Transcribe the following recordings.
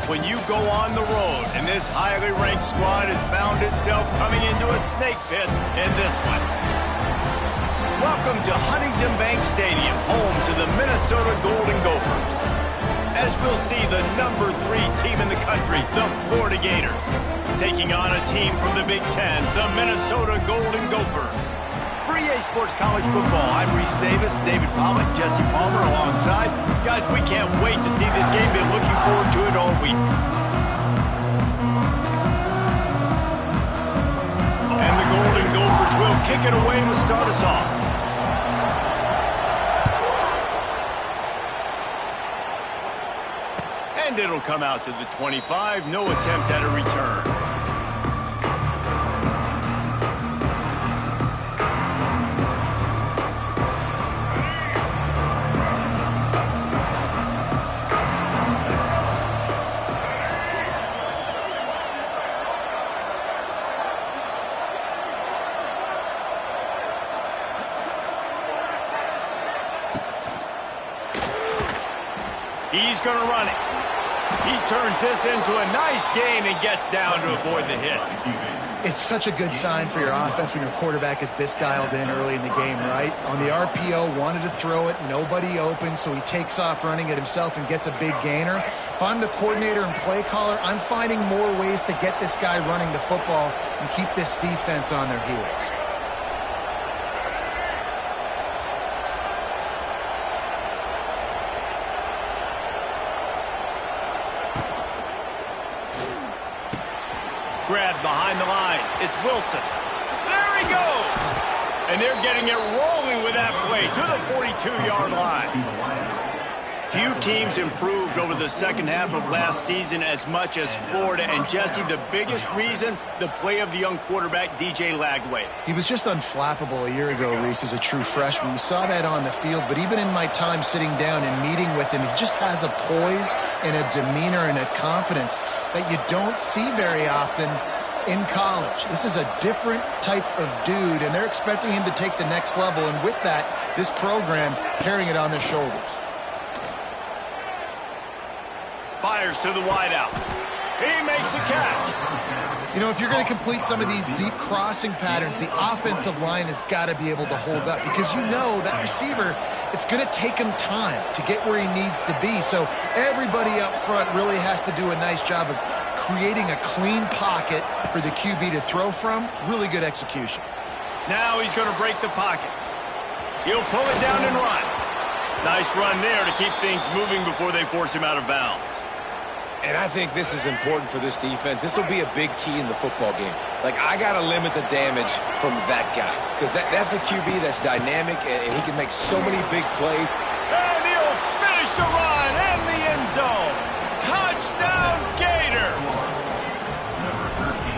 when you go on the road, and this highly ranked squad has found itself coming into a snake pit in this one. Welcome to Huntington Bank Stadium, home to the Minnesota Golden Gophers. As we'll see the #3 team in the country, the Florida Gators, taking on a team from the Big Ten, the Minnesota Golden Gophers. For EA Sports College Football, I'm Reese Davis, David Pollock, Jesse Palmer alongside. Guys, we can't wait to see this game. Been looking forward to it all week. And the Golden Gophers will kick it away to start us off. And it'll come out to the 25. No attempt at a return. He's going to run it. He turns this into a nice gain and gets down to avoid the hit. It's such a good sign for your offense when your quarterback is this dialed in early in the game, right? On the RPO, wanted to throw it, nobody open, so he takes off running it himself and gets a big gainer. If I'm the coordinator and play caller, I'm finding more ways to get this guy running the football and keep this defense on their heels. Grab behind the line. It's Wilson. There he goes. And they're getting it rolling with that play to the 42-yard line. Few teams improved over the second half of last season as much as Florida. And Jesse, the biggest reason, the play of the young quarterback, DJ Lagway. He was just unflappable a year ago, Reese, as a true freshman. We saw that on the field, but even in my time sitting down and meeting with him, he just has a poise and a demeanor and a confidence that you don't see very often in college. This is a different type of dude, and they're expecting him to take the next level, and with that, this program carrying it on their shoulders. Fires to the wideout. He makes a catch. You know, if you're going to complete some of these deep crossing patterns, the offensive line has got to be able to hold up, because you know that receiver, it's going to take him time to get where he needs to be. So everybody up front really has to do a nice job of creating a clean pocket for the QB to throw from. Really good execution. Now he's going to break the pocket. He'll pull it down and run. Nice run there to keep things moving before they force him out of bounds. And I think this is important for this defense. This will be a big key in the football game. Like, I got to limit the damage from that guy, because that's a QB that's dynamic, and he can make so many big plays. And he'll finish the run in the end zone. Touchdown, Gators!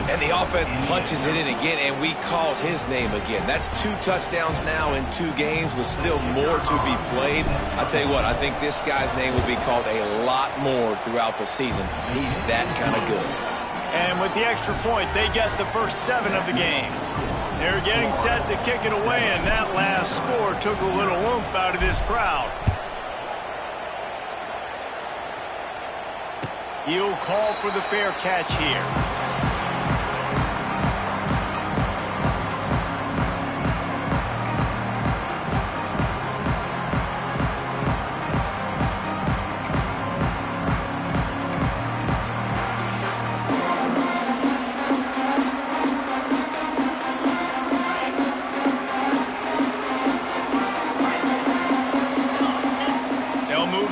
And the offense punches it in again, and we call his name again. That's 2 touchdowns now in 2 games with still more to be played. I tell you what, I think this guy's name will be called a lot more throughout the season. He's that kind of good. And with the extra point, they get the first 7 of the game. They're getting set to kick it away, and that last score took a little oomph out of this crowd. He'll call for the fair catch here.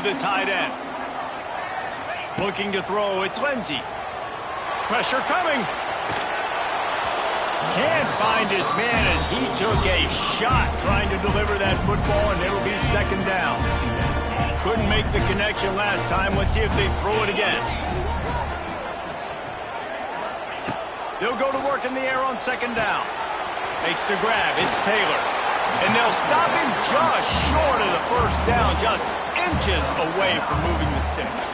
The tight end. Looking to throw, it's Lindsey. Pressure coming. Can't find his man as he took a shot trying to deliver that football, and it'll be second down. Couldn't make the connection last time. Let's see if they throw it again. They'll go to work in the air on second down. Makes the grab. It's Taylor. And they'll stop him just short of the first down, just inches away from moving the sticks.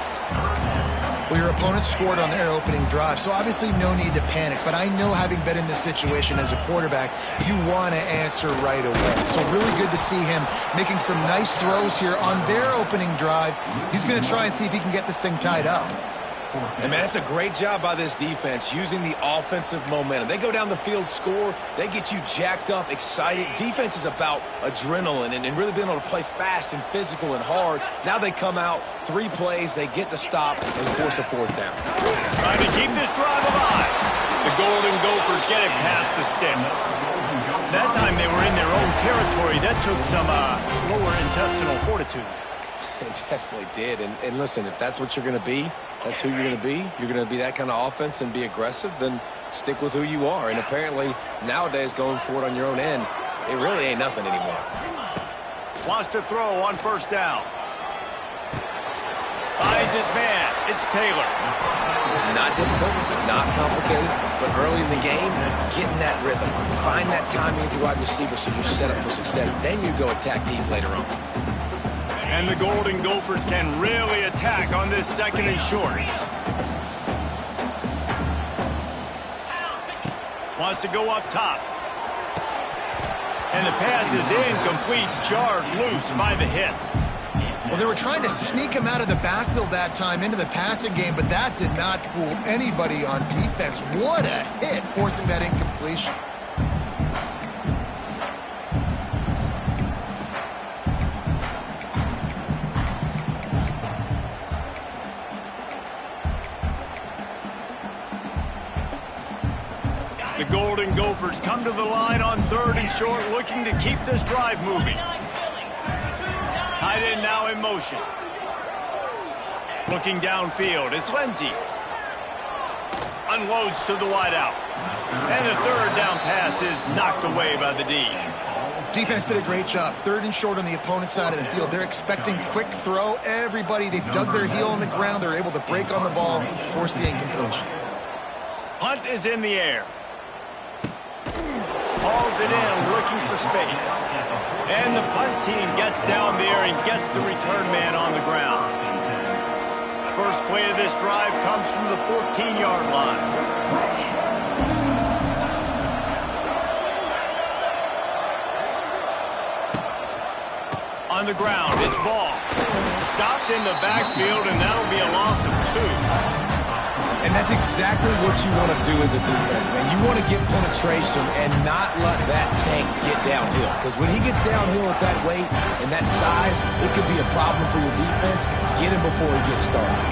Well, your opponent scored on their opening drive, so obviously no need to panic. But I know, having been in this situation as a quarterback, you want to answer right away. So really good to see him making some nice throws here on their opening drive. He's going to try and see if he can get this thing tied up. And, man, it's a great job by this defense using the offensive momentum. They go down the field, score, they get you jacked up, excited. Defense is about adrenaline and really being able to play fast and physical and hard. Now they come out, 3 plays, they get the stop and force a 4th down. Trying to keep this drive alive. The Golden Gophers get it past the sticks. That time they were in their own territory. That took some lower intestinal fortitude. It definitely did. And listen, if that's what you're going to be, that's who you're going to be. You're going to be that kind of offense and be aggressive, then stick with who you are. And apparently, nowadays, going for it on your own end, it really ain't nothing anymore. Wants to throw on 1st down. Finds his man. It's Taylor. Not difficult, not complicated, but early in the game, getting that rhythm. Find that timing with your wide receiver so you're set up for success. Then you go attack deep later on. And the Golden Gophers can really attack on this 2nd and short. Wants to go up top. And the pass is incomplete, jarred loose by the hit. Well, they were trying to sneak him out of the backfield that time into the passing game, but that did not fool anybody on defense. What a hit, forcing that incompletion. The Golden Gophers come to the line on 3rd and short, looking to keep this drive moving. Tight end now in motion. Looking downfield, it's Lindsey. Unloads to the wideout. And the 3rd down pass is knocked away by the D. Defense did a great job. 3rd and short on the opponent's side of the field. They're expecting quick throw. Everybody, they dug their heel on the ground. They're able to break on the ball, force the incompletion. Punt is in the air. Hauls it in, looking for space. And the punt team gets down there and gets the return man on the ground. First play of this drive comes from the 14-yard line. On the ground, it's ball. Stopped in the backfield, and that'll be a loss of 2. And that's exactly what you want to do as a defense, man. You want to get penetration and not let that tank get downhill. Because when he gets downhill at that weight and that size, it could be a problem for your defense. Get him before he gets started.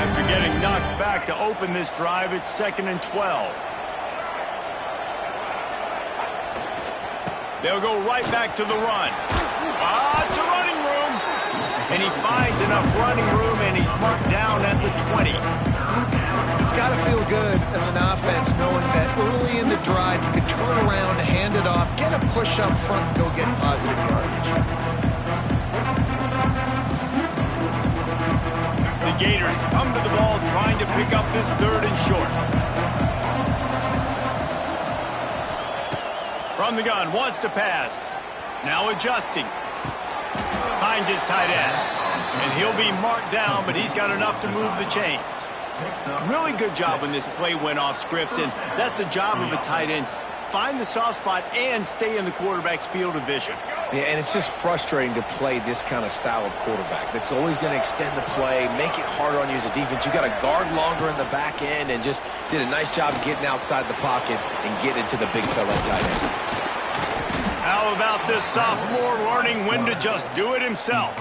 After getting knocked back to open this drive, it's 2nd and 12. They'll go right back to the run. It's a running room. And he finds enough running room, and he's marked down at the 20. It's got to feel good as an offense knowing that early in the drive you can turn around, hand it off, get a push up front, and go get positive yardage. The Gators come to the ball trying to pick up this 3rd and short. From the gun, wants to pass. Now adjusting. Finds his tight end. And he'll be marked down, but he's got enough to move the chains. Really good job when this play went off script, and that's the job of a tight end. Find the soft spot and stay in the quarterback's field of vision. Yeah, and it's just frustrating to play this kind of style of quarterback. That's always going to extend the play, make it harder on you as a defense. You got to guard longer in the back end, and just did a nice job getting outside the pocket and getting to the big fella tight end. How about this sophomore learning when to just do it himself?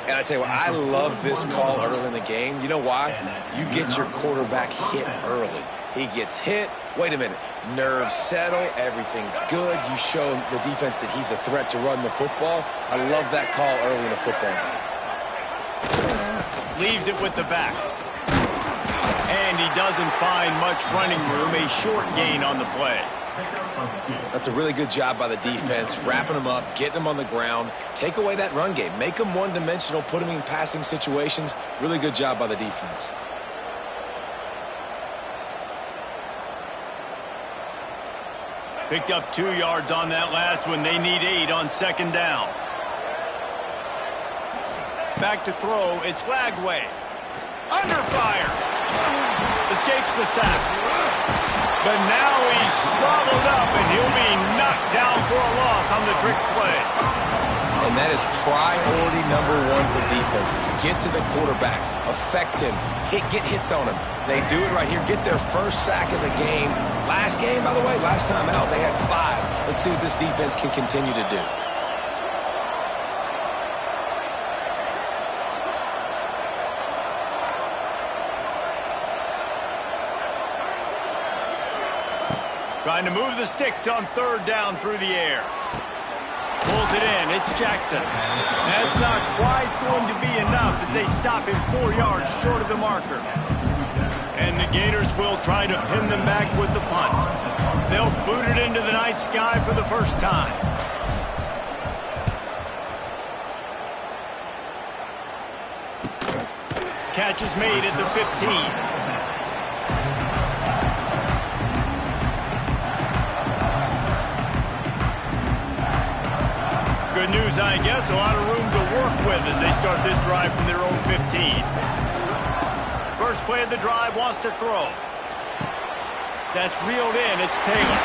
And I tell you what, I love this call early in the game. You know why? You get your quarterback hit early. He gets hit. Wait a minute. Nerves settle. Everything's good. You show the defense that he's a threat to run the football. I love that call early in a football game. Leaves it with the back. And he doesn't find much running room. A short gain on the play. That's a really good job by the defense, wrapping them up, getting them on the ground, take away that run game, make them one-dimensional, put them in passing situations. Really good job by the defense. Picked up 2 yards on that last one. They need 8 on 2nd down. Back to throw. It's Lagway. Under fire. Escapes the sack. But now he's swallowed up, and he'll be knocked down for a loss on the trick play. And that is priority number 1 for defenses. Get to the quarterback, affect him, get hits on him. They do it right here. Get their first sack of the game. Last game, by the way, last time out, they had 5. Let's see what this defense can continue to do. Trying to move the sticks on 3rd down through the air. Pulls it in. It's Jackson. That's not quite going to be enough as they stop him 4 yards short of the marker. And the Gators will try to pin them back with the punt. They'll boot it into the night sky for the first time. Catch is made at the 15. Good news, I guess. A lot of room to work with as they start this drive from their own 15. First play of the drive, wants to throw. That's reeled in. It's Taylor.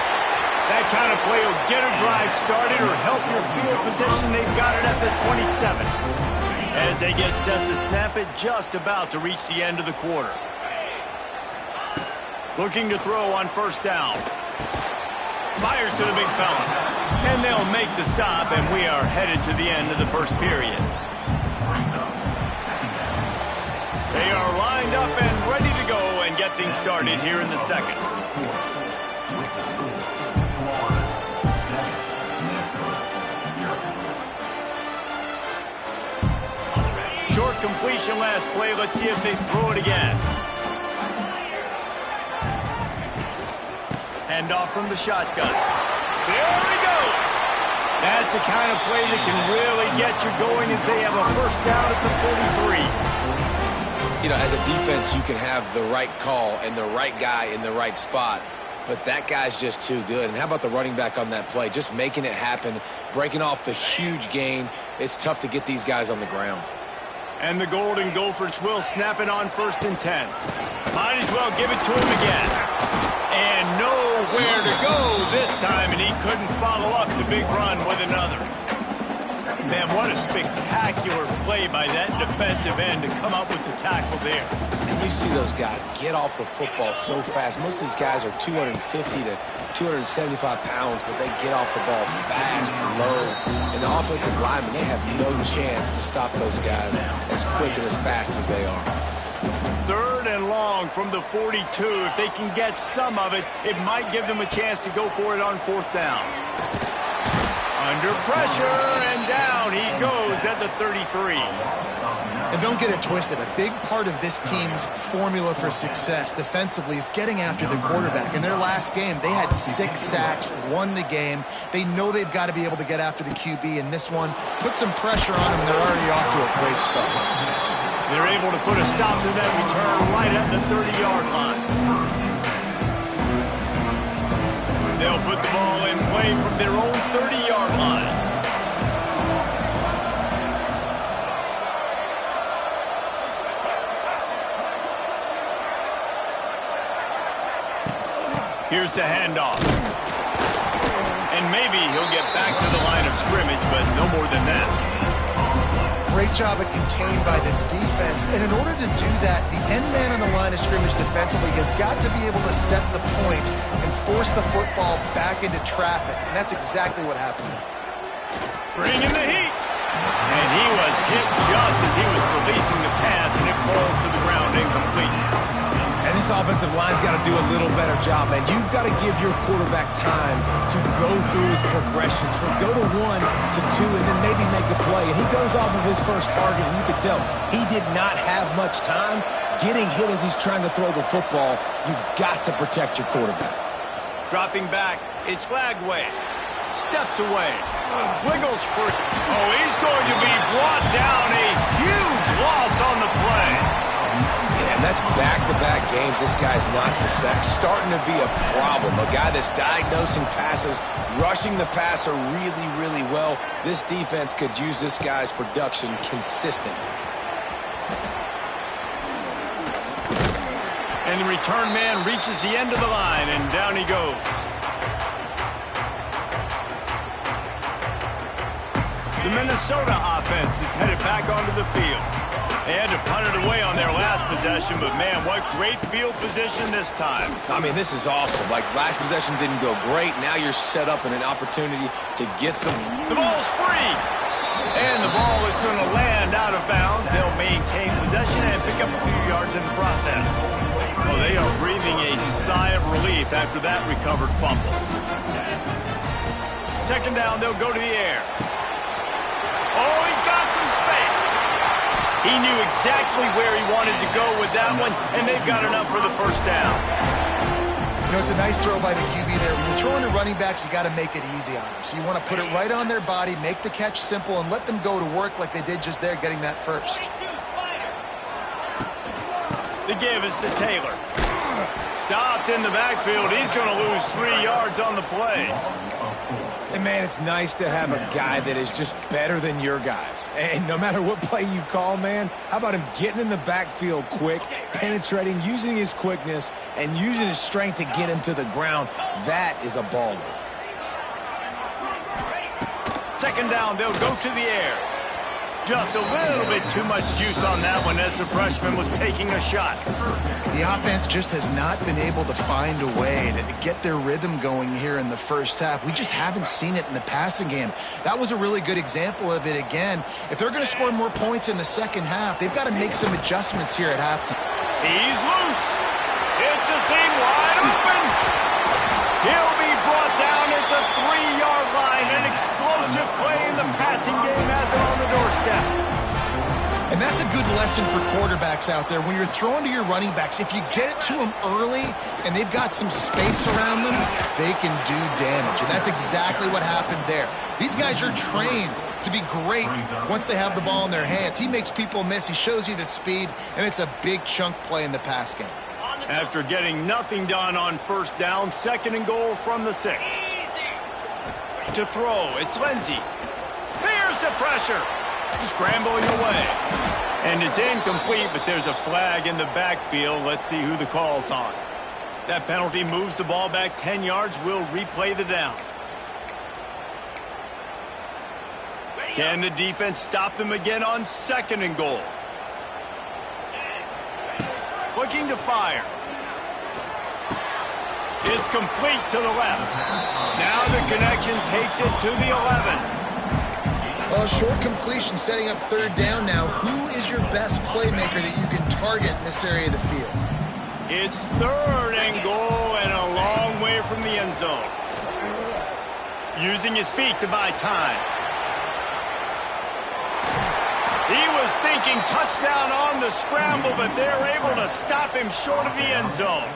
That kind of play will get a drive started or help your field position. They've got it at the 27. As they get set to snap it, just about to reach the end of the quarter. Looking to throw on 1st down. Fires to the big fella. And they'll make the stop, and we are headed to the end of the first period. They are lined up and ready to go and get things started here in the second. Short completion last play. Let's see if they throw it again. Hand off from the shotgun. There he goes. That's the kind of play that can really get you going as they have a 1st down at the 43. You know, as a defense, you can have the right call and the right guy in the right spot, but that guy's just too good. And how about the running back on that play? Just making it happen, breaking off the huge gain. It's tough to get these guys on the ground. And the Golden Gophers will snap it on 1st and 10. Might as well give it to him again. And nowhere to go this time, and he couldn't follow up the big run with another. Man, what a spectacular play by that defensive end to come up with the tackle there. And you see those guys get off the football so fast. Most of these guys are 250 to 275 pounds, but they get off the ball fast, low. And the offensive linemen, they have no chance to stop those guys as quick and as fast as they are. 3rd and long from the 42. If they can get some of it, it might give them a chance to go for it on 4th down. Under pressure, and down he goes at the 33. And don't get it twisted. A big part of this team's formula for success defensively is getting after the quarterback. In their last game, they had 6 sacks, won the game. They know they've got to be able to get after the QB, and this one put some pressure on them, and they're already off to a great start. They're able to put a stop to that return right at the 30-yard line. They'll put the ball in play from their own 30-yard line. Here's the handoff. And maybe he'll get back to the line of scrimmage, but no more than that. Great job at contained by this defense. And in order to do that, the end man on the line of scrimmage defensively has got to be able to set the point and force the football back into traffic. And that's exactly what happened. Bringing the heat. And he was hit just as he was releasing the pass, and it falls to the ground incomplete. And this offensive line's got to do a little better job, and you've got to give your quarterback time to go through his progressions from go to 1 to 2 and then maybe make a play. And he goes off of his first target, and you can tell he did not have much time getting hit as he's trying to throw the football. You've got to protect your quarterback. Dropping back, it's Flagway. Steps away. Wiggles for... Oh, he's going to be brought down. A huge loss on the play. And that's back-to-back games. This guy's notched a sack. Starting to be a problem. A guy that's diagnosing passes, rushing the passer really, really well. This defense could use this guy's production consistently. And the return man reaches the end of the line, and down he goes. The Minnesota offense is headed back onto the field. They had to punt it away on their last possession, but man, what great field position this time. I mean, this is awesome. Like, last possession didn't go great. Now you're set up in an opportunity to get some. The ball's free. And the ball is going to land out of bounds. They'll maintain possession and pick up a few yards in the process. Well, they are breathing a sigh of relief after that recovered fumble. Second down, they'll go to the air. Oh, he's got some space. He knew exactly where he wanted to go with that one, and they've got enough for the first down. You know, it's a nice throw by the QB there. When you're throwing to running backs, you got to make it easy on them. So you want to put it right on their body, make the catch simple, and let them go to work like they did just there, getting that first. The give is to Taylor. Stopped in the backfield. He's going to lose 3 yards on the play. And, man, it's nice to have a guy that is just better than your guys. And no matter what play you call, man, how about him getting in the backfield quick, penetrating, using his quickness, and using his strength to get him to the ground? That is a baller. Second down, they'll go to the air. Just a little bit too much juice on that one as the freshman was taking a shot. The offense just has not been able to find a way to get their rhythm going here in the first half. We just haven't seen it in the passing game. That was a really good example of it again. If they're going to score more points in the second half, they've got to make some adjustments here at halftime. He's loose. It's a seam wide open. He'll be brought down at the 3-yard line. An explosive play in the passing game has it on the doorstep. And that's a good lesson for quarterbacks out there. When you're throwing to your running backs, if you get it to them early and they've got some space around them, they can do damage. And that's exactly what happened there. These guys are trained to be great once they have the ball in their hands. He makes people miss. He shows you the speed, and it's a big chunk play in the pass game. After getting nothing done on first down, second and goal from the 6. To throw, it's Lindsey. Here's the pressure. Scrambling away. And it's incomplete, but there's a flag in the backfield. Let's see who the call's on. That penalty moves the ball back 10 yards. We'll replay the down. Can the defense stop them again on second and goal? Looking to fire. It's complete to the left. Now the connection takes it to the 11. Well, short completion setting up third down now. Who is your best playmaker that you can target in this area of the field? It's third and goal and a long way from the end zone. Using his feet to buy time. He was thinking touchdown on the scramble, but they're able to stop him short of the end zone.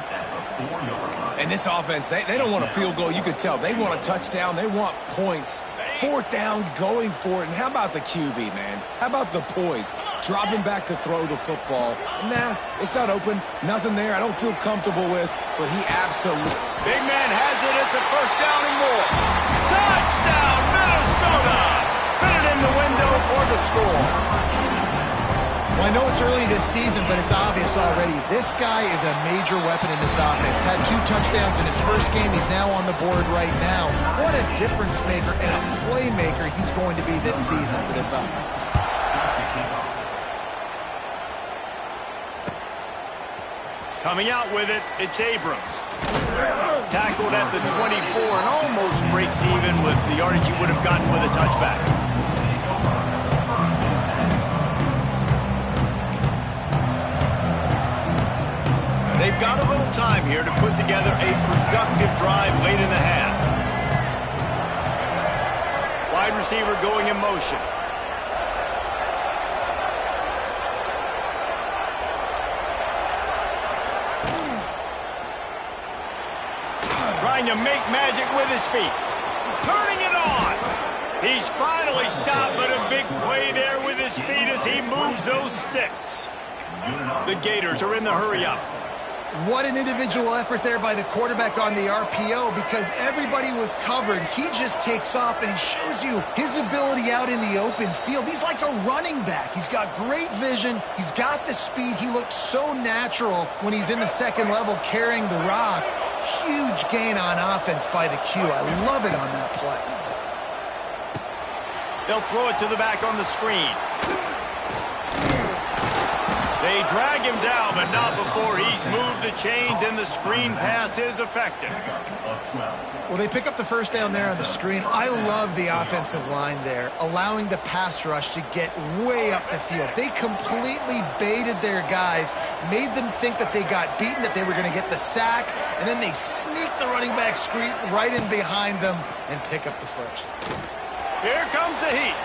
And this offense, they don't want a field goal. You could tell. They want a touchdown. They want points. Fourth down, going for it. And how about the QB, man? How about the poise? Dropping back to throw the football. Nah, it's not open. Nothing there I don't feel comfortable with, but he absolutely... Big man has it. It's a first down and more. Touchdown, Minnesota! Fit it in the window for the score. Well, I know it's early this season, but it's obvious already. This guy is a major weapon in this offense. Had 2 touchdowns in his first game. He's now on the board right now. What a difference maker and a playmaker he's going to be this season for this offense. Coming out with it, it's Abrams. Tackled at the 24 and almost breaks even with the yardage he would have gotten with a touchback. They've got a little time here to put together a productive drive late in the half. Wide receiver going in motion. Trying to make magic with his feet. Turning it on. He's finally stopped, but a big play there with his feet as he moves those sticks. The Gators are in the hurry-up. What an individual effort there by the quarterback on the RPO, because everybody was covered. He just takes off, and he shows you his ability out in the open field. He's like a running back. He's got great vision. He's got the speed. He looks so natural when he's in the second level carrying the rock. Huge gain on offense by the Q. I love it on that play. They'll throw it to the back on the screen. They drag him down, but not before he's moved the chains, and the screen pass is effective. Well, they pick up the first down there on the screen. I love the offensive line there, allowing the pass rush to get way up the field. They completely baited their guys, made them think that they got beaten, that they were going to get the sack, and then they sneak the running back screen right in behind them and pick up the first. Here comes the heat.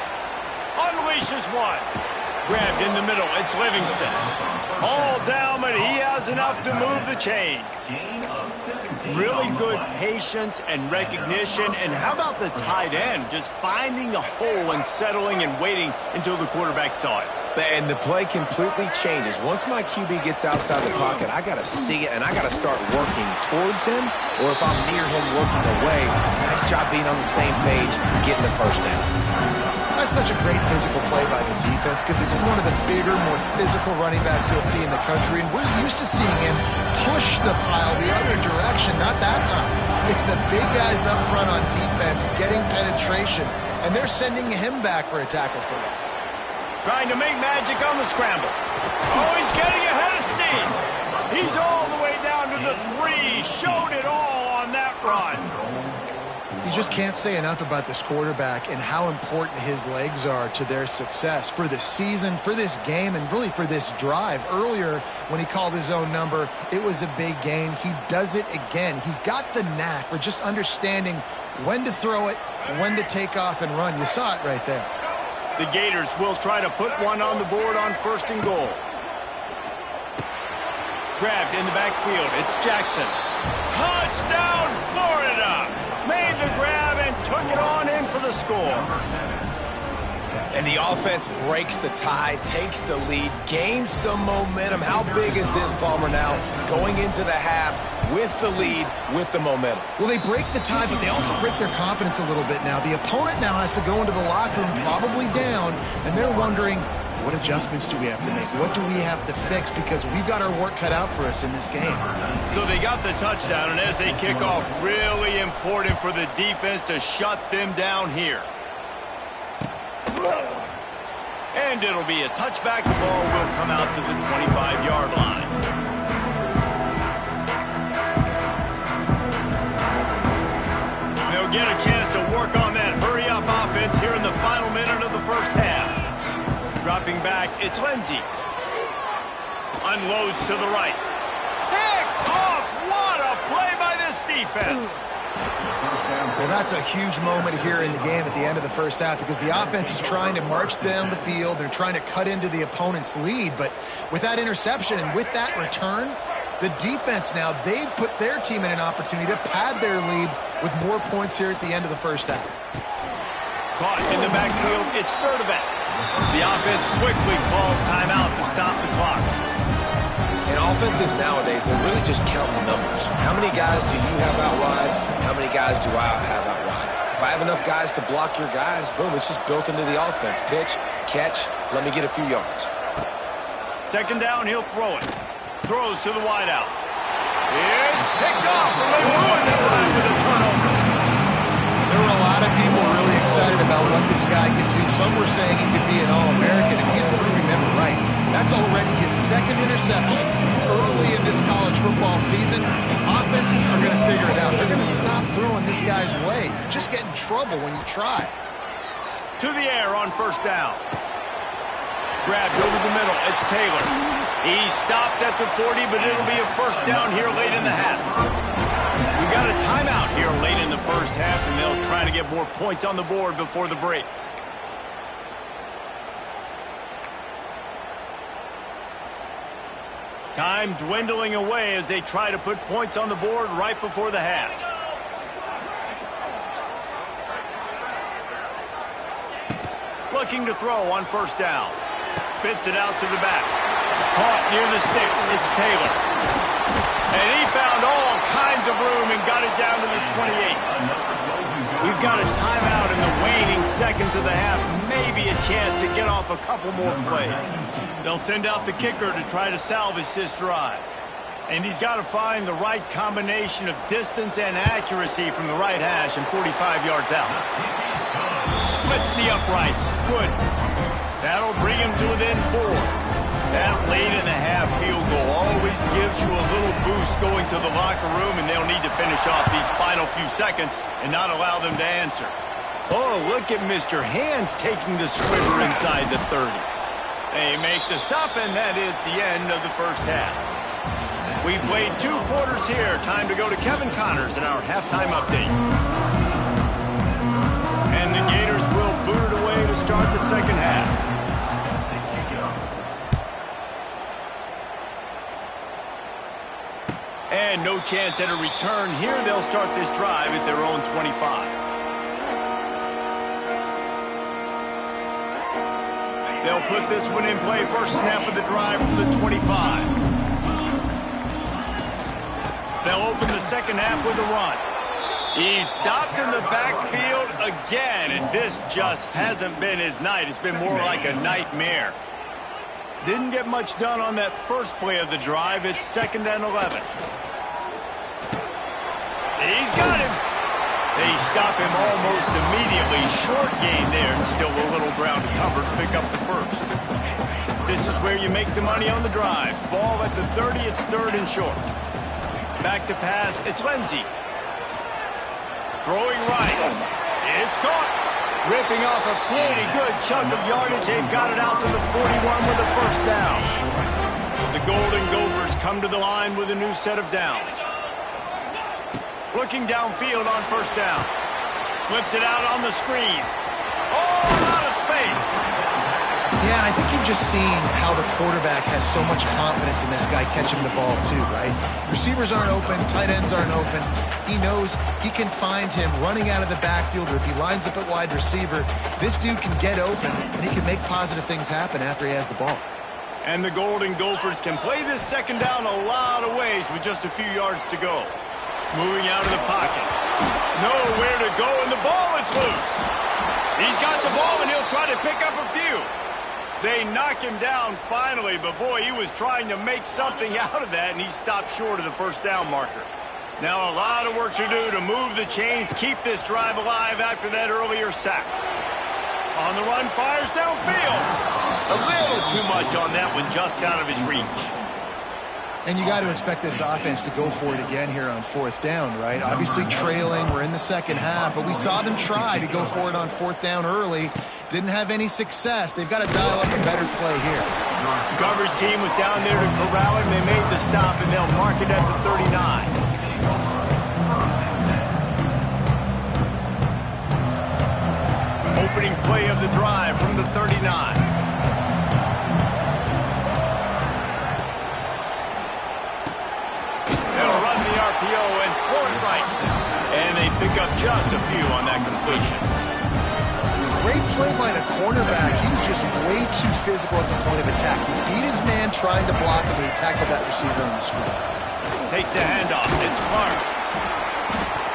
Unleashes one. Grabbed in the middle. It's Livingston. All down, but he has enough to move the chains. Really good patience and recognition. And how about the tight end just finding the hole and settling and waiting until the quarterback saw it? And the play completely changes. Once my QB gets outside the pocket, I got to see it, and I got to start working towards him, or if I'm near him, working away. Nice job being on the same page, getting the first down. That's such a great physical play by the defense because this is one of the bigger, more physical running backs you'll see in the country, and we're used to seeing him push the pile the other direction. Not that time. It's the big guys up front on defense getting penetration, and they're sending him back for a tackle for loss. Trying to make magic on the scramble. Oh, he's getting ahead of steam. He's all the way down to the 3. Showed it all on that run. You just can't say enough about this quarterback and how important his legs are to their success for this season, for this game, and really for this drive. Earlier, when he called his own number, it was a big gain. He does it again. He's got the knack for just understanding when to throw it, when to take off and run. You saw it right there. The Gators will try to put one on the board on 1st and goal. Grabbed in the backfield. It's Jackson. Touchdown, Florida! Made the grab and took it on in for the score. And the offense breaks the tie, takes the lead, gains some momentum. How big is this, Palmer, now going into the half with the lead, with the momentum? Well, they break the tie, but they also break their confidence a little bit now. The opponent now has to go into the locker room probably down, and they're wondering, what adjustments do we have to make? What do we have to fix? Because we've got our work cut out for us in this game. So they got the touchdown, and as they kick off, really important for the defense to shut them down here. And it'll be a touchback. The ball will come out to the 25-yard line. They'll get a chance to work on that hurry-up offense here in the final minute of the first half. Dropping back, it's Lindsey. Unloads to the right. Picked off! What a play by this defense! Well, that's a huge moment here in the game at the end of the first half because the offense is trying to march down the field. They're trying to cut into the opponent's lead, but with that interception and with that return, the defense now, they've put their team in an opportunity to pad their lead with more points here at the end of the first half. Caught in the backfield, it's Sturdivant. The offense quickly calls timeout to stop the clock. In offenses nowadays, they're really just counting numbers. How many guys do you have out wide? How many guys do I have out wide? If I have enough guys to block your guys, boom, it's just built into the offense. Pitch, catch, let me get a few yards. 2nd down, he'll throw it. Throws to the wideout. It's picked off, and they ruined the drive with a turnover. There were a lot of people really excited about what this guy could do. Some were saying he could be an All-American, and he's proving them right. That's already his 2nd interception early in this college football season. Offenses are going to figure it out. They're going to stop throwing this guy's way. You just get in trouble when you try. To the air on 1st down. Grabbed over the middle. It's Taylor. He stopped at the 40, but it'll be a 1st down here late in the half. We got a timeout here late in the first half, and they'll try to get more points on the board before the break. Time dwindling away as they try to put points on the board right before the half. Looking to throw on 1st down. Spits it out to the back. Caught near the sticks. It's Taylor. And he found all kinds of room and got it down to the 28. We've got a timeout in the waning seconds of the half. Maybe a chance to get off a couple more plays. They'll send out the kicker to try to salvage this drive. And he's got to find the right combination of distance and accuracy from the right hash and 45 yards out. Splits the uprights. Good. That'll bring him to within 4. That late-in-the-half field goal always gives you a little boost going to the locker room, and they'll need to finish off these final few seconds and not allow them to answer. Oh, look at Mr. Hands taking the squiver inside the 30. They make the stop, and that is the end of the first half. We played 2 quarters here. Time to go to Kevin Connors in our halftime update. And the Gators will boot it away to start the second half. And no chance at a return here. They'll start this drive at their own 25. They'll put this one in play. First snap of the drive from the 25. They'll open the second half with a run. He's stopped in the backfield again, and this just hasn't been his night. It's been more like a nightmare. Didn't get much done on that first play of the drive. It's 2nd and 11. He's got him. They stop him almost immediately. Short gain there, and still a little ground to cover to pick up the first. This is where you make the money on the drive. Ball at the 30, it's 3rd and short. Back to pass, it's Lindsey. Throwing right. It's caught. Ripping off a pretty good chunk of yardage. They've got it out to the 41 with a first down. The Golden Gophers come to the line with a new set of downs. Looking downfield on first down. Flips it out on the screen. Oh, out of space. Yeah, and I think you've just seen how the quarterback has so much confidence in this guy catching the ball too, right? Receivers aren't open, tight ends aren't open. He knows he can find him running out of the backfield, or if he lines up at wide receiver, this dude can get open, and he can make positive things happen after he has the ball. And the Golden Gophers can play this second down a lot of ways with just a few yards to go. Moving out of the pocket. Nowhere to go, and the ball is loose. He's got the ball, and he'll try to pick up a few. They knock him down finally, but boy, he was trying to make something out of that, and he stopped short of the first down marker. Now a lot of work to do to move the chains, keep this drive alive after that earlier sack. On the run, fires downfield. A little too much on that one, just out of his reach. And you got to expect this offense to go for it again here on 4th down, right? Obviously trailing, we're in the second half, but we saw them try to go for it on 4th down early. Didn't have any success. They've got to dial up a better play here. The coverage team was down there to corral him. They made the stop, and they'll mark it at the 39. Opening play of the drive from the 39. They'll run the RPO and throw it right. And they pick up just a few on that completion. Great play by the cornerback. He was just way too physical at the point of attack. He beat his man trying to block him, and he tackled that receiver on the screen. Takes the handoff. It's Clark.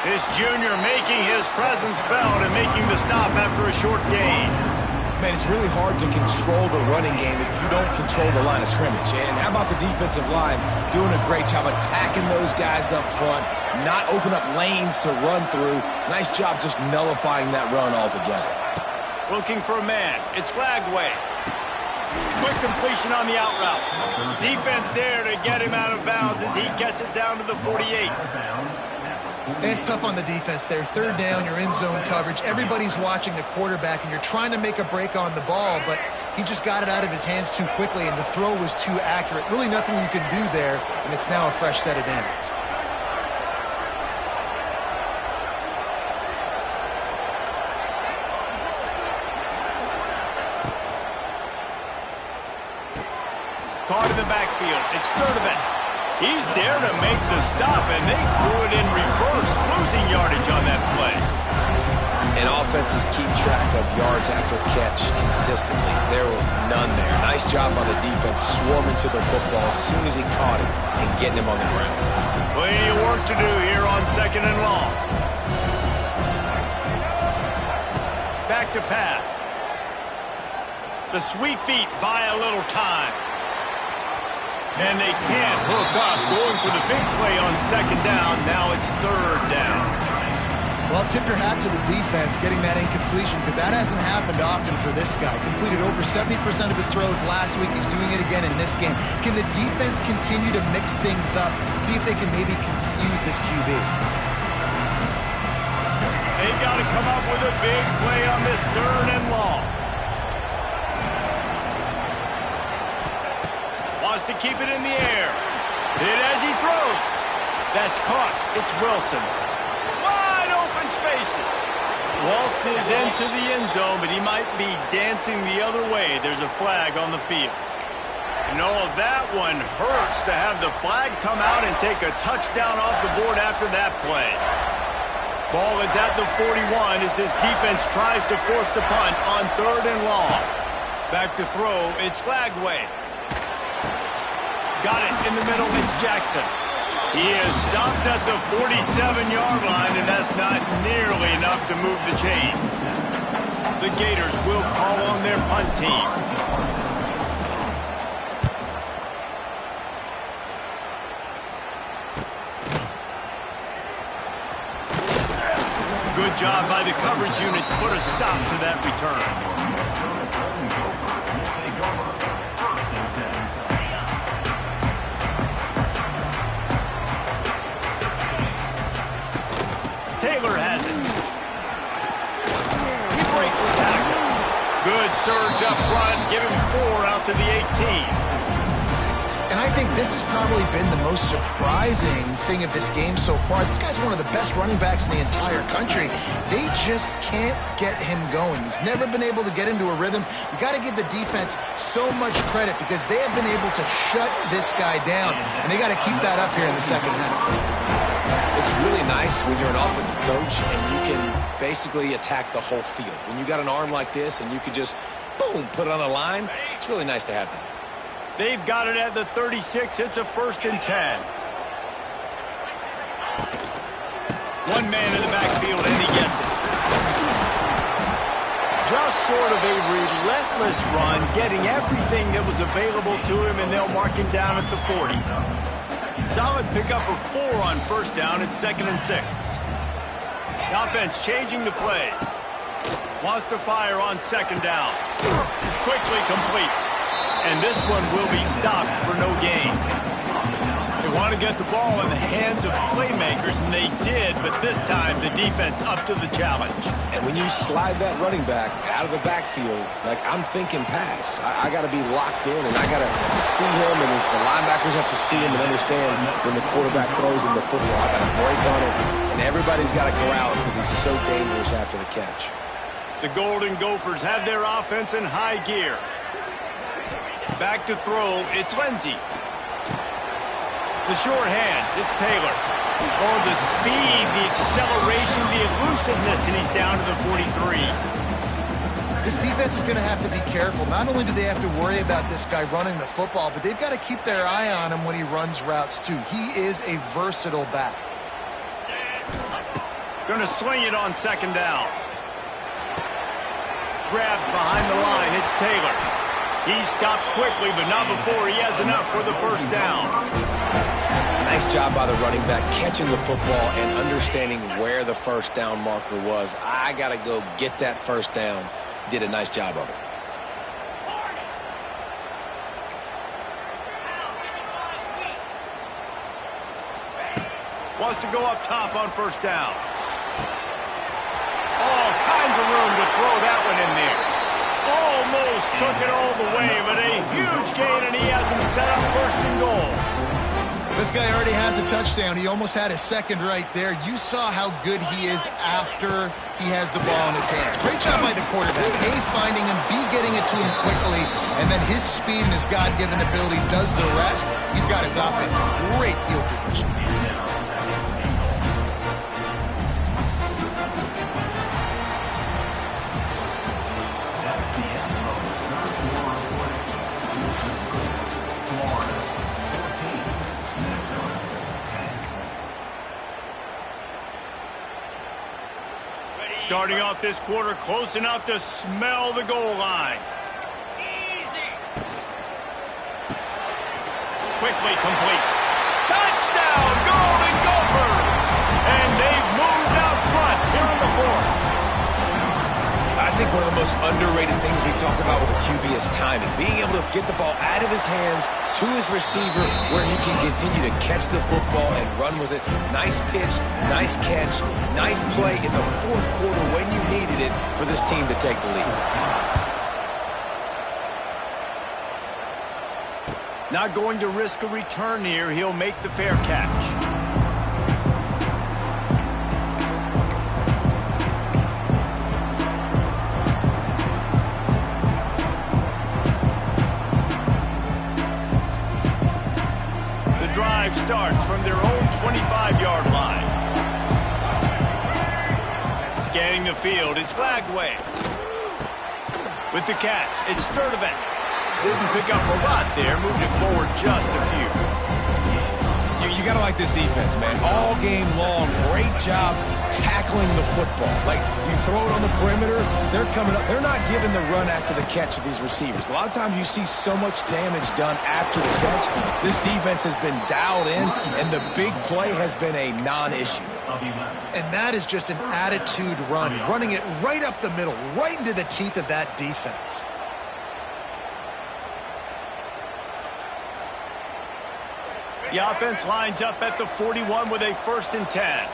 This junior making his presence felt and making the stop after a short gain. Man, it's really hard to control the running game if you don't control the line of scrimmage. And how about the defensive line doing a great job attacking those guys up front, not open up lanes to run through. Nice job just nullifying that run altogether. Looking for a man. It's Lagway. Quick completion on the out route. Defense there to get him out of bounds as he gets it down to the 48. And it's tough on the defense there. 3rd down, you're in zone coverage. Everybody's watching the quarterback, and you're trying to make a break on the ball, but he just got it out of his hands too quickly, and the throw was too accurate. Really nothing you can do there, and it's now a fresh set of downs. Caught in the backfield. It's Sturdivant. He's there to make the stop, and they threw it in reverse, losing yardage on that play. And offenses keep track of yards after catch consistently. There was none there. Nice job on the defense swarming to the football as soon as he caught it and getting him on the ground. Plenty of work to do here on 2nd and long. Back to pass. The sweet feet buy a little time. And they can't hook up, going for the big play on 2nd down. Now it's 3rd down. Well, tip your hat to the defense getting that incompletion because that hasn't happened often for this guy. Completed over 70% of his throws last week. He's doing it again in this game. Can the defense continue to mix things up, see if they can maybe confuse this QB? They've got to come up with a big play on this 3rd and long. Wants to keep it in the air. Hit as he throws. That's caught. It's Wilson. Wide open spaces. Waltzes into the end zone, but he might be dancing the other way. There's a flag on the field. And oh, that one hurts to have the flag come out and take a touchdown off the board after that play. Ball is at the 41 as this defense tries to force the punt on 3rd and long. Back to throw. It's Flagway. Got it in the middle. It's Jackson. He is stopped at the 47-yard line, and that's not nearly enough to move the chains. The Gators will call on their punt team. Good job by the coverage unit to put a stop to that return. Taylor has it. He breaks the tackle. Good surge up front. Give him 4 out to the 18. And I think this has probably been the most surprising thing of this game so far. This guy's one of the best running backs in the entire country. They just can't get him going. He's never been able to get into a rhythm. You got to give the defense so much credit because they have been able to shut this guy down. And they got to keep that up here in the second half. It's really nice when you're an offensive coach and you can basically attack the whole field. When you got an arm like this and you can just, boom, put it on a line, it's really nice to have that. They've got it at the 36. It's a 1st and 10. One man in the backfield, and he gets it. Just sort of a relentless run, getting everything that was available to him, and they'll mark him down at the 40. Solid pickup of 4 on 1st down. It's 2nd and 6. The offense changing the play. Wants to fire on 2nd down. Quickly complete. And this one will be stopped for no gain. They want to get the ball in the hands of playmakers, and they did, but this time the defense up to the challenge. And when you slide that running back out of the backfield, like I'm thinking pass, I got to be locked in, and I got to see him, and as the linebackers have to see him and understand when the quarterback throws him the football, I got to break on it, and everybody's got to corral him because he's so dangerous after the catch. The Golden Gophers have their offense in high gear. Back to throw, it's Lindsey. The short hands, it's Taylor. Oh, the speed, the acceleration, the elusiveness, and he's down to the 43. This defense is going to have to be careful. Not only do they have to worry about this guy running the football, but they've got to keep their eye on him when he runs routes too. He is a versatile back. Going to swing it on 2nd down. Grabbed behind the line, it's Taylor. He stopped quickly, but not before he has enough for the 1st down. Nice job by the running back catching the football and understanding where the 1st down marker was. I got to go get that 1st down. He did a nice job of it. Wants to go up top on 1st down. All kinds of room to throw that one in there. Almost took it all the way, but a huge gain, and he has him set up 1st and goal. This guy already has a touchdown. He almost had his 2nd right there. You saw how good he is after he has the ball in his hands. Great job by the quarterback. A, finding him, B, getting it to him quickly, and then his speed and his God-given ability does the rest. He's got his offense in great field position. Starting off this quarter close enough to smell the goal line. Quickly complete. Touchdown, Golden Gophers! And they've moved out front here like one of the most underrated things we talk about with a QB is timing. Being able to get the ball out of his hands to his receiver where he can continue to catch the football and run with it. Nice pitch, nice catch, nice play in the fourth quarter when you needed it for this team to take the lead. Not going to risk a return here. He'll make the fair catch. The drive starts from their own 25-yard line. Scanning the field, it's Glagway. With the catch, it's Sturdivant. Didn't pick up a lot there, moved it forward just a few. You got to like this defense, man. All game long, great job tackling the football. Like, you throw it on the perimeter, they're coming up. They're not giving the run after the catch to these receivers. A lot of times you see so much damage done after the catch. This defense has been dialed in, and the big play has been a non-issue. And that is just an attitude run, running it right up the middle, right into the teeth of that defense. The offense lines up at the 41 with a 1st and 10.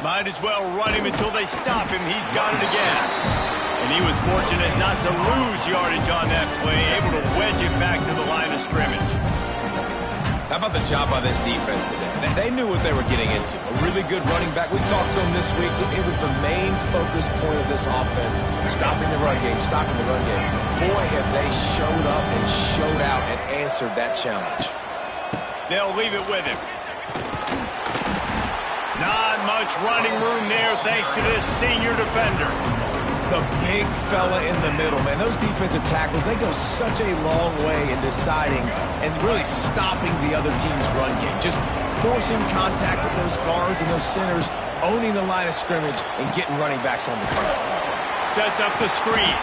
Might as well run him until they stop him. He's got it again. And he was fortunate not to lose yardage on that play, able to wedge it back to the line of scrimmage. How about the job by this defense today? They knew what they were getting into. A really good running back. We talked to him this week. It was the main focus point of this offense. Stopping the run game, stopping the run game. Boy, have they showed up and showed out and answered that challenge. They'll leave it with him. Not much running room there thanks to this senior defender. The big fella in the middle, man. Those defensive tackles, they go such a long way in deciding and really stopping the other team's run game. Just forcing contact with those guards and those centers, owning the line of scrimmage and getting running backs on the ground. Sets up the screen.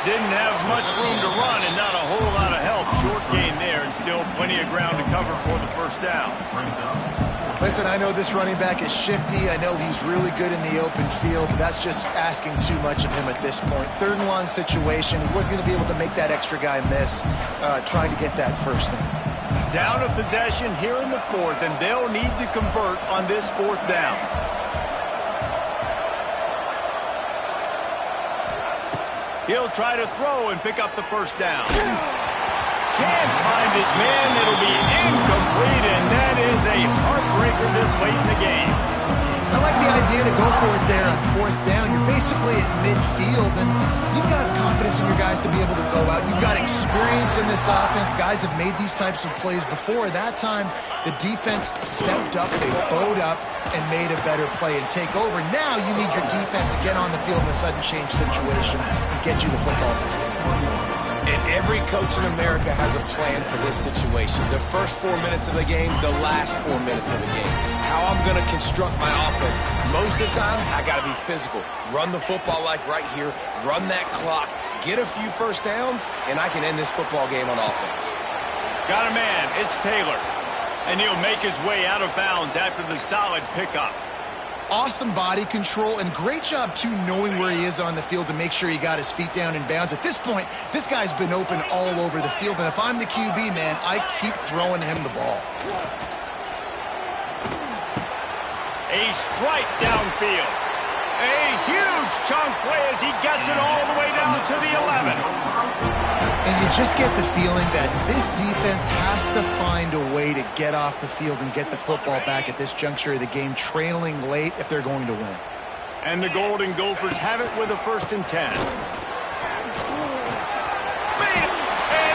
Didn't have much room to run and not a whole lot of help. Short gain there and still plenty of ground to cover for the 1st down. Listen, I know this running back is shifty. I know he's really good in the open field, but that's just asking too much of him at this point. 3rd and long situation. He wasn't going to be able to make that extra guy miss, trying to get that 1st down. Down a possession here in the 4th, and they'll need to convert on this 4th down. He'll try to throw and pick up the 1st down. Can't find his man. It'll be incomplete, and that is a heartbreaker this late in the game. I like the idea to go for it there on 4th down. You're basically at midfield, and you've got confidence in your guys to be able to go out. You've got experience in this offense. Guys have made these types of plays before. That time, the defense stepped up, they bowed up, and made a better play and take over. Now you need your defense to get on the field in a sudden change situation and get you the football back. And every coach in America has a plan for this situation. The first 4 minutes of the game, the last 4 minutes of the game. How I'm going to construct my offense. Most of the time, I got to be physical. Run the football like right here. Run that clock. Get a few 1st downs, and I can end this football game on offense. Got a man. It's Taylor. And he'll make his way out of bounds after the solid pickup. Awesome body control, and great job, too, knowing where he is on the field to make sure he got his feet down in bounds. At this point, this guy's been open all over the field, and if I'm the QB, man, I keep throwing him the ball. A strike downfield. A huge chunk play as he gets it all the way down to the 11. And you just get the feeling that this defense has to find a way to get off the field and get the football back at this juncture of the game, trailing late if they're going to win. And the Golden Gophers have it with a 1st and 10. And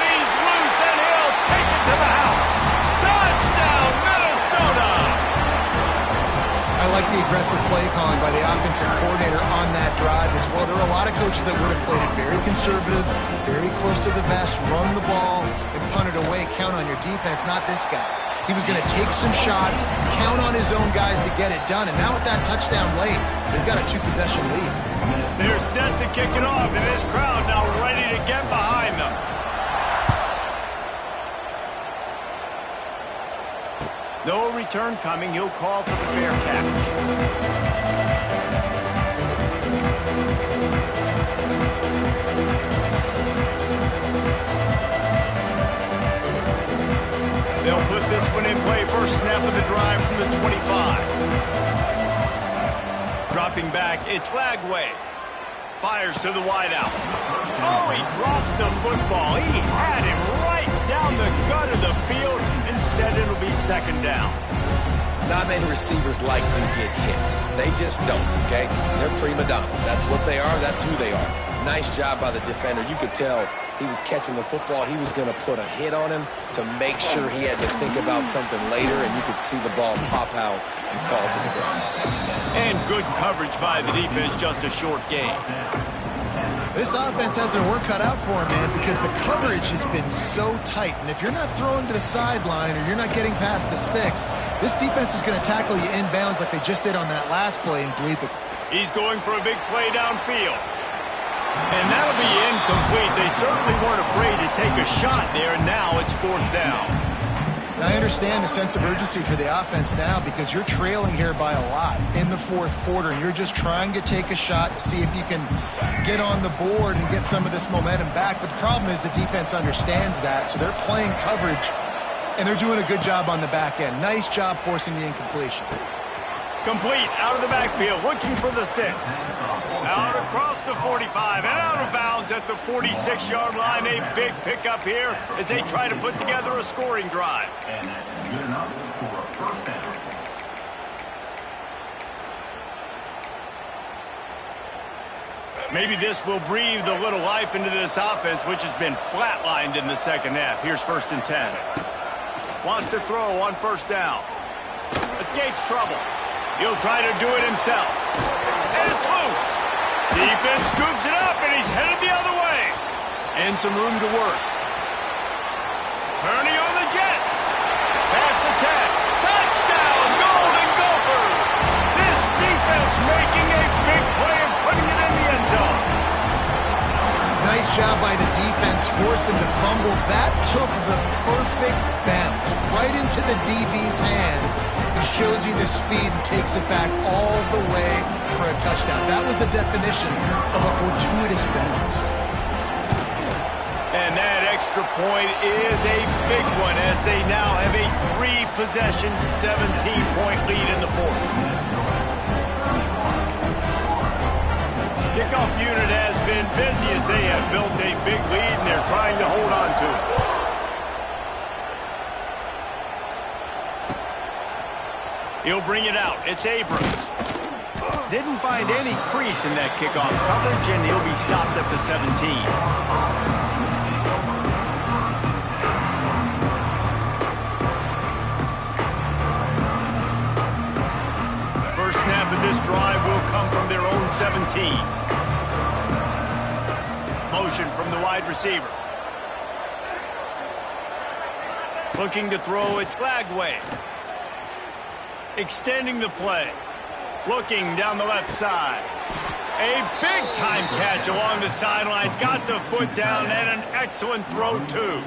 he's loose, and he'll take it to the house. Touchdown, Minnesota! I like the aggressive play calling by the offensive coordinator on that drive as well. There are a lot of coaches that would have played it very conservative, very close to the vest, run the ball, and punt it away. Count on your defense, not this guy. He was going to take some shots, count on his own guys to get it done. And now with that touchdown late, they've got a 2-possession lead. They're set to kick it off, and this crowd now ready to get behind them. No return coming. He'll call for the fair catch. They'll put this one in play. First snap of the drive from the 25. Dropping back, it's Lagway. Fires to the wideout. Oh, he drops the football. He had him right down the gut of the field. Instead, it'll be second down. Not many receivers like to get hit. They just don't, okay? They're prima donnas. That's what they are. That's who they are. Nice job by the defender. You could tell he was catching the football. He was going to put a hit on him to make sure he had to think about something later, and you could see the ball pop out and fall to the ground. And good coverage by the defense, just a short gain. This offense has their work cut out for them, man, because the coverage has been so tight. And if you're not throwing to the sideline or you're not getting past the sticks, this defense is going to tackle you inbounds like they just did on that last play and bleed the... He's going for a big play downfield. And that'll be incomplete. They certainly weren't afraid to take a shot there, and now it's fourth down. And I understand the sense of urgency for the offense now because you're trailing here by a lot in the fourth quarter, and you're just trying to take a shot to see if you can get on the board and get some of this momentum back. But the problem is the defense understands that, so they're playing coverage, and they're doing a good job on the back end. Nice job forcing the incompletion. Complete, out of the backfield, looking for the sticks. Out across the 45 and out of bounds at the 46-yard line. A big pickup here as they try to put together a scoring drive. And that's good enough for a first down. Maybe this will breathe a little life into this offense, which has been flatlined in the second half. Here's 1st and 10. Wants to throw on first down. Escapes trouble. He'll try to do it himself. And it's loose. Defense scoops it up, and he's headed the other way. And some room to work. Turning on the Jets. Past the 10. Touchdown, Golden Gophers. This defense making a big play and putting it in the end zone. Nice job by the defense, forcing the fumble. That took the perfect bounce right into the DB's hands. He shows you the speed and takes it back all the way for a touchdown. That was the definition of a fortuitous bounce. And that extra point is a big one as they now have a 3-possession, 17-point lead in the fourth. Kickoff unit has been busy as they have built a big lead and they're trying to hold on to it. He'll bring it out. It's Abrams. Didn't find any crease in that kickoff coverage, and he'll be stopped at the 17. First snap of this drive will come from their own 17. Motion from the wide receiver. Looking to throw, it's Lagway. Extending the play. Looking down the left side. A big-time catch along the sidelines. Got the foot down and an excellent throw, too.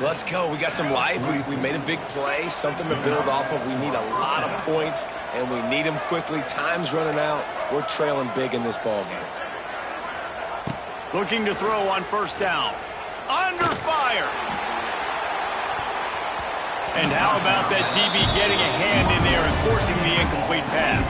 Let's go. We got some life. We made a big play, something to build off of. We need a lot of points, and we need them quickly. Time's running out. We're trailing big in this ball game. Looking to throw on first down. Under fire. And how about that DB getting a hand in there and forcing the incomplete pass?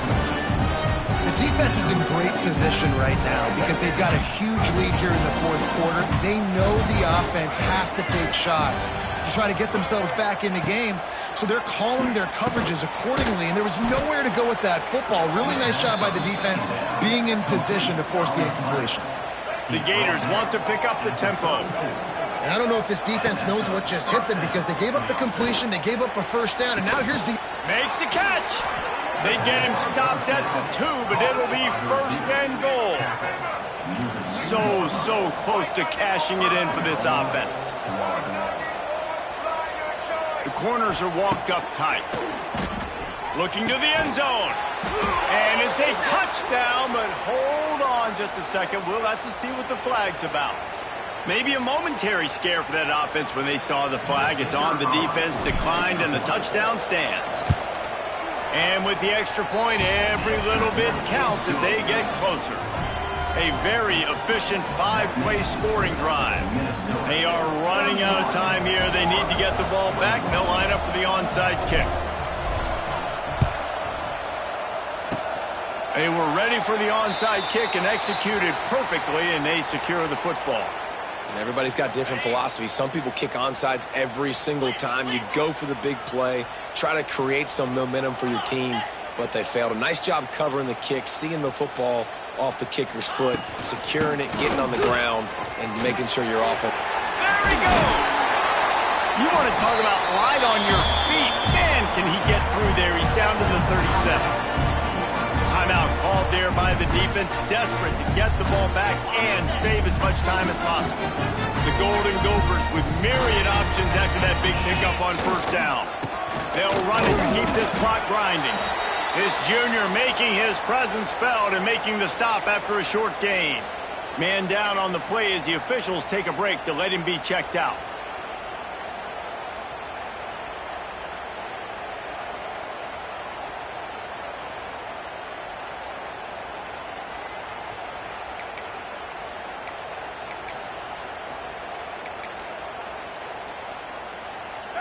The defense is in great position right now because they've got a huge lead here in the fourth quarter. They know the offense has to take shots to try to get themselves back in the game. So they're calling their coverages accordingly, and there was nowhere to go with that football. Really nice job by the defense being in position to force the incompletion. The Gators want to pick up the tempo. And I don't know if this defense knows what just hit them because they gave up the completion, they gave up a first down, and now here's the... Makes the catch. They get him stopped at the 2, but it'll be first and goal. So close to cashing it in for this offense. The corners are walked up tight. Looking to the end zone. And it's a touchdown, but hold on just a second. We'll have to see what the flag's about. Maybe a momentary scare for that offense when they saw the flag. It's on, the defense declined, and the touchdown stands. And with the extra point, every little bit counts as they get closer. A very efficient 5-play scoring drive. They are running out of time here. They need to get the ball back. They'll line up for the onside kick. They were ready for the onside kick and executed perfectly, and they secure the football. And everybody's got different philosophies. Some people kick onside every single time. You go for the big play, try to create some momentum for your team, but they failed. A nice job covering the kick, seeing the football off the kicker's foot, securing it, getting on the ground, and making sure you're off it. There he goes! You want to talk about light on your feet. Man, can he get through there. He's down to the 37. Timeout called there by the defense, desperate to get the ball back and save as much time as possible. The Golden Gophers with myriad options after that big pickup on first down. They'll run it to keep this clock grinding. This junior making his presence felt and making the stop after a short gain. Man down on the play as the officials take a break to let him be checked out.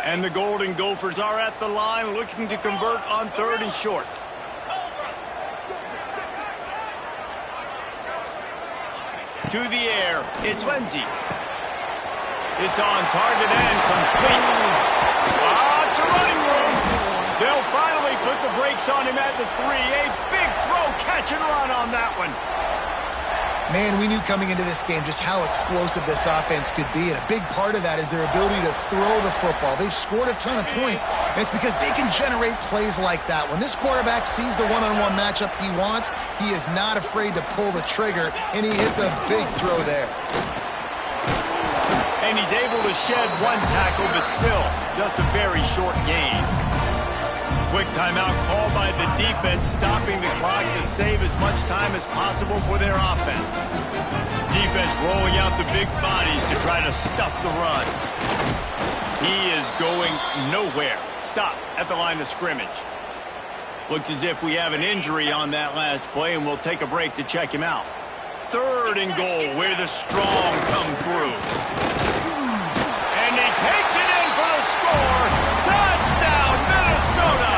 And the Golden Gophers are at the line looking to convert on 3rd and short. To the air, it's Lindsey. It's on target and complete. It's a running room. They'll finally put the brakes on him at the 3. A big throw, catch and run on that one. Man, we knew coming into this game just how explosive this offense could be, and a big part of that is their ability to throw the football. They've scored a ton of points, and it's because they can generate plays like that. When this quarterback sees the one-on-one matchup he wants, he is not afraid to pull the trigger, and he hits a big throw there. And he's able to shed one tackle, but still, just a very short gain. Quick timeout called by the defense, stopping the clock to save as much time as possible for their offense. Defense rolling out the big bodies to try to stuff the run. He is going nowhere. Stop at the line of scrimmage. Looks as if we have an injury on that last play, and we'll take a break to check him out. 3rd and goal, where the strong come through. And he takes it in for the score. Touchdown, Minnesota!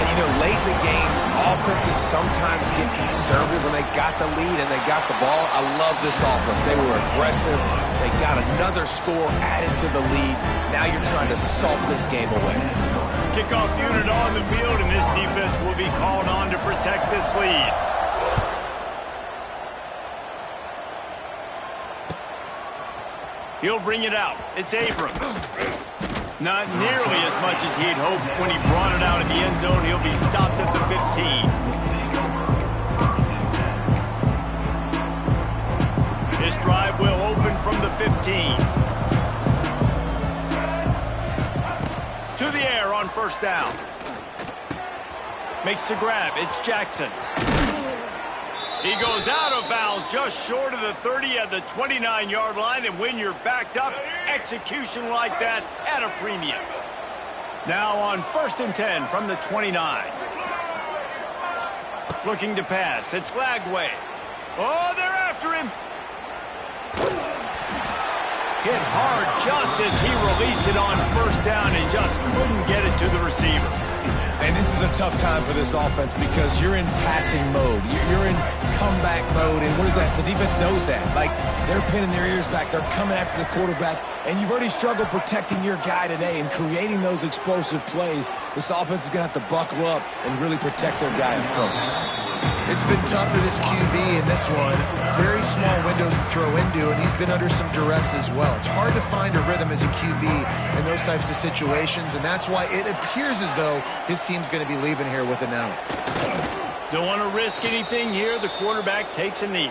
You know, late in the games, offenses sometimes get conservative when they got the lead and they got the ball. I love this offense. They were aggressive. They got another score added to the lead. Now you're trying to salt this game away. Kickoff unit on the field, and this defense will be called on to protect this lead. He'll bring it out. It's Abrams. Not nearly as much as he'd hoped when he brought it out of the end zone. He'll be stopped at the 15. This drive will open from the 15. To the air on first down. Makes the grab. It's Jackson. He goes out of bounds just short of the 30 at the 29-yard line, and when you're backed up, execution like that at a premium. Now on 1st and 10 from the 29. Looking to pass. It's Lagway. Oh, they're after him. Hit hard just as he released it on first down and just couldn't get it to the receiver. And this is a tough time for this offense because you're in passing mode. You're in comeback mode, and what is that? The defense knows that. Like, they're pinning their ears back. They're coming after the quarterback, and you've already struggled protecting your guy today and creating those explosive plays. This offense is going to have to buckle up and really protect their guy in front. It's been tough for this QB in this one. Very small windows to throw into, and he's been under some duress as well. It's hard to find a rhythm as a QB in those types of situations, and that's why it appears as though his team's going to be leaving here with an out. Don't want to risk anything here. The quarterback takes a knee.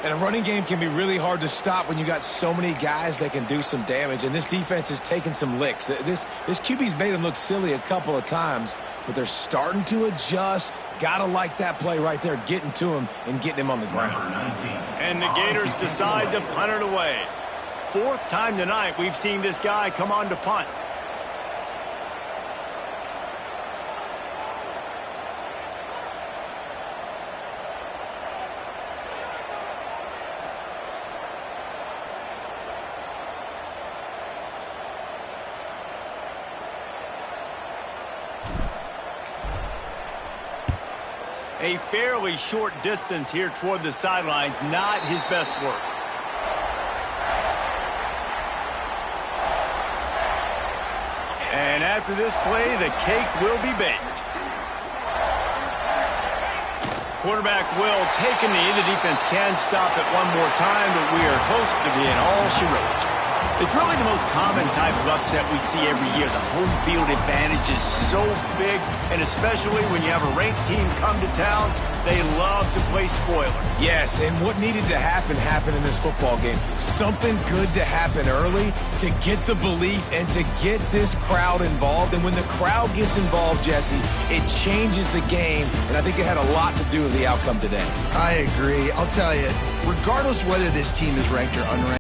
And a running game can be really hard to stop when you got so many guys that can do some damage. And this defense is taking some licks. This QB's made them look silly a couple of times, but they're starting to adjust. Gotta like that play right there, getting to him and getting him on the ground. And the Gators decide to punt it away. Fourth time tonight we've seen this guy come on to punt. A fairly short distance here toward the sidelines, not his best work. And after this play, the cake will be baked. Quarterback will take a knee. The defense can stop it one more time, but we are close to being all she wrote. It's really the most common type of upset we see every year. The home field advantage is so big, and especially when you have a ranked team come to town, they love to play spoiler. Yes, and what needed to happen happened in this football game. Something good to happen early to get the belief and to get this crowd involved. And when the crowd gets involved, Jesse, it changes the game, and I think it had a lot to do with the outcome today. I agree. I'll tell you, regardless whether this team is ranked or unranked,